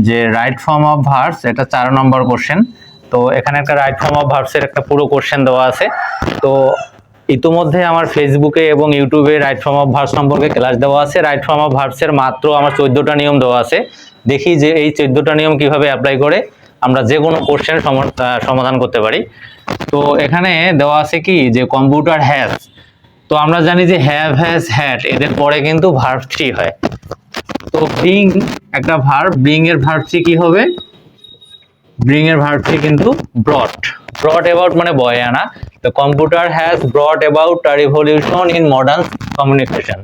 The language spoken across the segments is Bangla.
যে রাইট ফর্ম অফ ভার্বস, এটা 4 নম্বর কোশ্চেন। তো এখানে একটা রাইট ফর্ম অফ ভার্বসের একটা পুরো কোশ্চেন দেওয়া আছে। তো ইতিমধ্যে আমার ফেসবুকে এবং ইউটিউবে রাইট ফর্ম অফ ভার্বস সম্পর্কে ক্লাস দেওয়া আছে। রাইট ফর্ম অফ ভার্বসের মাত্র আমার 14টা নিয়ম দেওয়া আছে। দেখি যে এই 14টা নিয়ম কিভাবে অ্যাপ্লাই করে আমরা যে কোনো কোশ্চেন সমাধান করতে পারি। তো এখানে দেওয়া আছে কি যে কম্পিউটার হ্যাজ, তো আমরা জানি যে হ্যাভ, হ্যাজ, হ্যাড এদের পরে কিন্তু ভার্ব 3 হয়। তো ব্রিং একটা ভার্ব, ব্রিং এর ভার্ব 3 কি হবে? ব্রিং এর ভার্ব 3 কিন্তু ব্রট। ব্রট অ্যাবাউট মানে বয়ে আনা। The computer has brought about a revolution in modern communication.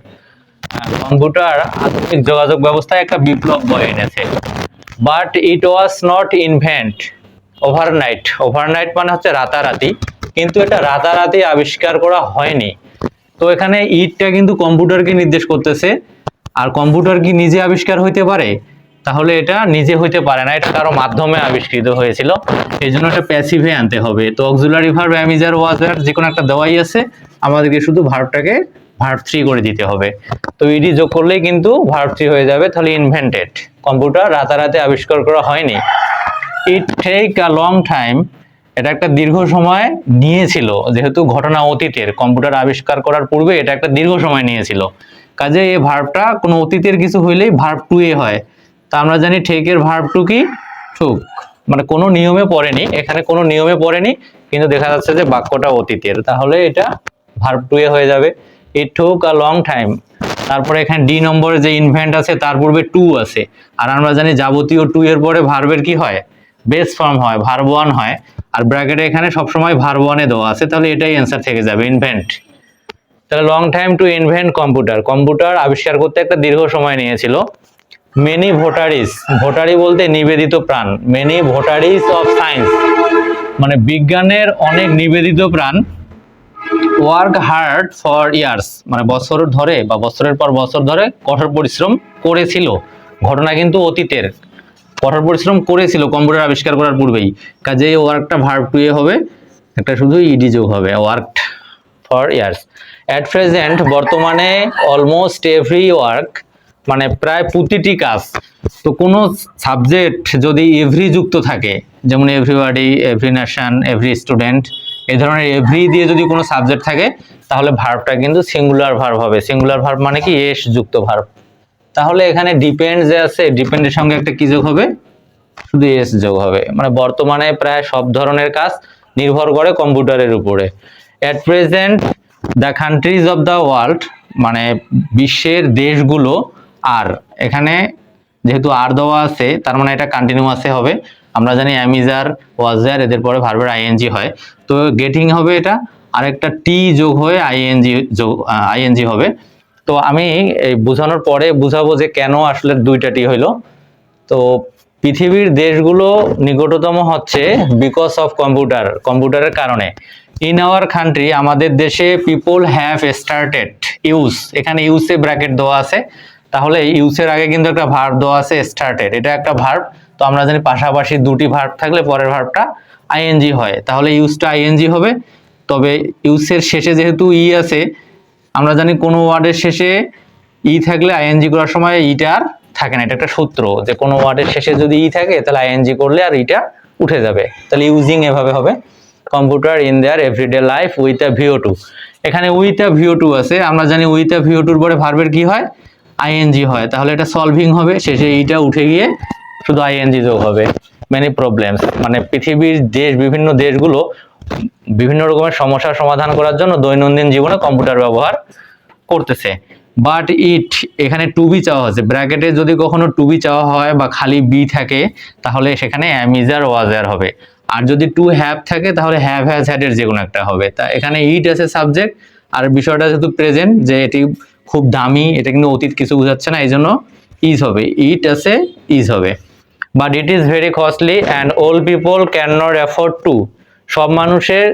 Computer আধুনিক যোগাযোগ ব্যবস্থায় একটা বিপ্লব বয়ে এনেছে। But it was not invent overnight. Overnight মানে হচ্ছে রাতারাতি, কিন্তু এটা রাতারাতি আবিষ্কার করা হয়নি। তো এখানে ইটটা কিন্তু কম্পিউটারকে নির্দেশ করতেছে। আর কম্পিউটার কি নিজে আবিষ্কার হইতে পারে? তাহলে এটা নিজে হইতে পারে না, এটা কারো মাধ্যমে আবিষ্কৃত হয়েছিল। এই জন্য এটা প্যাসিভে আনতে হবে। তো অক্সিলারি ভার্ব অ্যাম, ইজ, আর, ওয়াজ, আর যে কোনো একটা দেওয়াই আছে, আমাদেরকে শুধু ভার্বটাকে ভার্ব 3 করে দিতে হবে। তো ইডি যোগ করলেই কিন্তু ভার্ব 3 হয়ে যাবে। তাহলে ইনভেন্টেড, কম্পিউটার রাতারাতি আবিষ্কার করা হয়নি। It take a long time, এটা একটা দীর্ঘ সময় নিয়েছিল, যেহেতু ঘটনা অতীতের, কম্পিউটার আবিষ্কার করার পূর্বে এটা একটা দীর্ঘ সময় নিয়েছিল। কাজে এই ভার্বটা কোনো অতীতের কিছু হইলেই ভার্ব 2 এ হয়। তা আমরা জানি টেকের ভার্ব 2 কি? টুক, মানে কোনো নিয়মে পড়েনি, এখানে কোনো নিয়মে পড়েনি, কিন্তু দেখা যাচ্ছে যে বাক্যটা অতীতের, তাহলে এটা ভার্ব 2 এ হয়ে যাবে। ইট টুক আ লং টাইম। তারপরে এখানে ডি নম্বরে যে ইনভেন্ট আছে তার পূর্বে টু আছে, আর আমরা জানি যাবতীয় 2 এর পরে ভার্বের কি হয়? বেস ফর্ম হয়, ভার্ব 1 হয়। আর ব্র্যাকেটে এখানে সবসময় ভার্ব 1 এ দেওয়া আছে, তাহলে এটাই অ্যান্সার থেকে যাবে, ইনভেন্ট। তাহলে long time to invent computer, computer আবিষ্কার করতে একটা দীর্ঘ সময় নিয়েছিল। মেনি ভোটারিস, ভোটারি বলতে নিবেদিত প্রাণ, মেনি ভোটারিস অফ সায়েন্স মানে বিজ্ঞানের অনেক নিবেদিত প্রাণ। ওয়ার্ক হার্ড ফর ইয়ার্স মানে বছর ধরে বা বছরের পর বছর ধরে কঠোর পরিশ্রম করেছিল। ঘটনা কিন্তু অতীতের, কঠোর পরিশ্রম করেছিল কম্পিউটার আবিষ্কার করার পূর্বেই। কাজে ওয়ার্কটা ভার্ব 2 এ হবে, একটা শুধু ইডি যোগ হবে, worked for years. At present বর্তমানে, অলমোস্ট এভরি ওয়ার্ক মানে প্রায় প্রতিটি কাজ। তো কোনো সাবজেক্ট যদি এভরি যুক্ত থাকে, যেমন everybody, every nation, every student, এই ধরনের এভরি দিয়ে যদি কোনো সাবজেক্ট থাকে, তাহলে ভার্বটা কিন্তু সিঙ্গুলার ভার্ব হবে। সিঙ্গুলার ভার্ব মানে কি? এস যুক্ত ভার্ব। তাহলে এখানে ডিপেন্ড যে আছে, ডিপেন্ডের সঙ্গে একটা কি যোগ হবে? শুধু এস যোগ হবে। মানে বর্তমানে প্রায় সব ধরনের কাজ নির্ভর করে কম্পিউটারের উপরে। At present the countries of the world মানে বিশ্বের দেশগুলো, আর এখানে যেহেতু আর দেওয়া আছে তার মানে এটা কন্টিনিউয়াসে হবে। আমরা জানি অ্যাম, ইজ, আর, ওয়াজ, আর এদের পরে ভার্বের আইএনজি হয়। তো গেটিং হবে এটা, আর একটা টি যোগ হয়ে আইএনজি হবে। তো আমি এই বোঝানোর পরে বুঝাবো যে কেন আসলে 2টা টি হইলো। তো পৃথিবীর দেশগুলো নিকটতম হচ্ছে বিকজ অফ কম্পিউটার, কম্পিউটারের কারণে। ইন আওয়ার কান্ট্রি আমাদের দেশে, পিপল হ্যাভ স্টার্টেড ইউজ, এখানে ইউজে ব্র্যাকেট দেওয়া আছে, তাহলে ইউজের আগে কিন্তু একটা ভার্ব দেওয়া আছে স্টার্টেড, এটা একটা ভার্ব। তো আমরা জানি পাশাপাশি 2টি ভার্ব থাকলে পরের ভার্বটা আইএনজি হয়, তাহলে ইউজটা আইএনজি হবে। তবে ইউজের শেষে যেহেতু ই আছে, আমরা জানি কোনো ওয়ার্ডের শেষে ই থাকলে আইএনজি করার সময় ইটা আর থাকে না, এটা একটা সূত্র যে কোনো ওয়ার্ডের শেষে যদি ই থাকে তাহলে আইএনজি করলে আর ইটা উঠে যাবে। তাহলে ইউজিং এভাবে হবে, computer in their everyday life with a VO2। এখানে উইথ আ VO2 আছে, আমরা জানি উইথ আ VO2 এর পরে ভার্বের কি হয়? আইএনজি হয়, তাহলে এটা সলভিং হবে, শেষে ইটা উঠে গিয়ে শুধু আইএনজি যোগ হবে। মেনি প্রবলেমস মানে পৃথিবীর দেশ, বিভিন্ন দেশগুলো বিভিন্ন রকমের সমস্যার সমাধান করার জন্য দৈনন্দিন জীবনে কম্পিউটার ব্যবহার করতেছে। বাট ইট, এখানে টু বি চাওয়া হচ্ছে, ব্র্যাকেটে যদি কখনো টু বি চাওয়া হয় বা খালি বি থাকে তাহলে সেখানে অ্যাম, ইজ, আর, ওয়াজ, আর হবে। আর যদি টু হ্যাভ থাকে তাহলে হ্যাভ, হ্যাজ, হ্যাড এর যে কোনো একটা হবে। তা এখানে ইট আছে সাবজেক্ট, আর বিষয়টা যেহেতু প্রেজেন্ট, যে এটি খুব দামি, এটা কিন্তু অতীত কিছু বোঝাচ্ছে না, এই জন্য ইজ হবে। ইট আছে, ইজ হবে। But it is very costly and old people can not afford to, সব মানুষের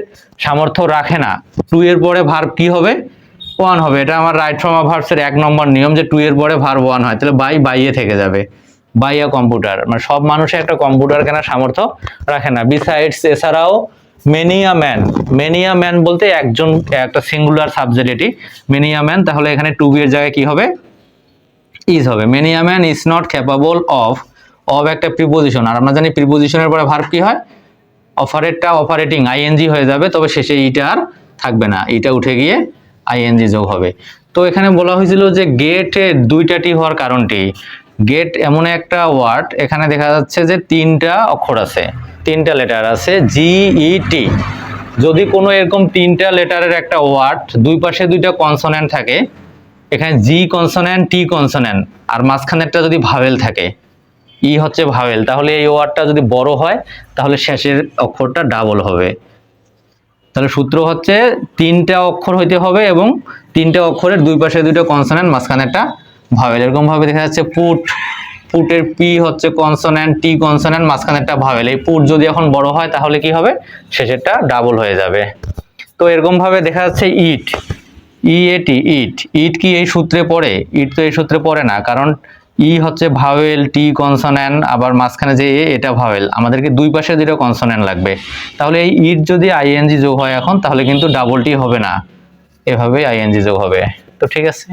সামর্থ্য রাখে না। 2 এর পরে ভার্ব কি হবে? 1 হবে। এটা আমার রাইট ফর্ম অফ ভার্বসের 1 নম্বর নিয়ম, যে 2 এর পরে ভার্ব 1 হয়, তাহলে বাইয়ে থেকে যাবে, বাই আ কম্পিউটার, মানে সব মানুষের একটা কম্পিউটার কেনার সামর্থ্য রাখে না। বিসাইডস, এছাড়াও, many a man, many a man বলতে একজন, একটা সিঙ্গুলার সাবজেক্ট এটি, মেনি আ ম্যান, তাহলে এখানে টু বি এর জায়গায় কি হবে? ইজ হবে। Many a man is not capable of of একটা প্রিপোজিশন, আর আমরা জানি প্রিপোজিশনের পরে ভার্ব কি হয়, অপারেটটা অপারেটিং আইএনজি হয়ে যাবে, তবে শেষে ইটা আর থাকবে না, ইটা উঠে গিয়ে আইএনজি যোগ হবে। তো এখানে বলা হয়েছিল যে গেটে দুইটা টি হওয়ার কারণটি, গেট এমন একটা ওয়ার্ড, এখানে দেখা যাচ্ছে যে তিনটা অক্ষর আছে, তিনটা লেটার আছে, জিইটি। যদি কোনো এরকম তিনটা লেটারের একটা ওয়ার্ড দুই পাশে দুইটা কনসোনেন্ট থাকে, এখানে জি কনসোনেন্ট, টি কনসোনেন্ট, আর মাঝখানেরটা যদি ভাওয়েল থাকে, ই হচ্ছে ভাওয়েল, তাহলে এই ওয়ার্ডটা যদি বড় হয় তাহলে শেষের অক্ষরটা ডাবল হবে। তাহলে সূত্র হচ্ছে তিনটা অক্ষর হইতে হবে এবং তিনটা অক্ষরের দুই পাশে দুইটা কনসোনেন্ট, মাঝখানেরটা ভাওয়েল। এরকম ভাবে দেখা যাচ্ছে পুট, পুটের পি হচ্ছে কনসোনেন্ট, টি কনসোনেন্ট, মাঝখানেরটা ভাওয়েল। এই পুট যদি এখন বড় হয় তাহলে কি হবে, শেষেরটা ডাবল হয়ে যাবে। তো এরকম ভাবে দেখা যাচ্ছে ইট, ইএটি ইট, ইট কি এই সূত্রে পড়ে? ইট তো এই সূত্রে পড়ে না, কারণ ই হচ্ছে ভাওয়েল, টি কনসোনেন্ট, আবার মাঝখানে যে এ এটা ভাওয়েল, আমাদেরকে দুই পাশে দুটো কনসোনেন্ট লাগবে। তাহলে এই ইট যদি আইএনজি যোগ হয় এখন, তাহলে কিন্তু ডাবল টি হবে না, এভাবেই আইএনজি যোগ হবে। তো ঠিক আছে।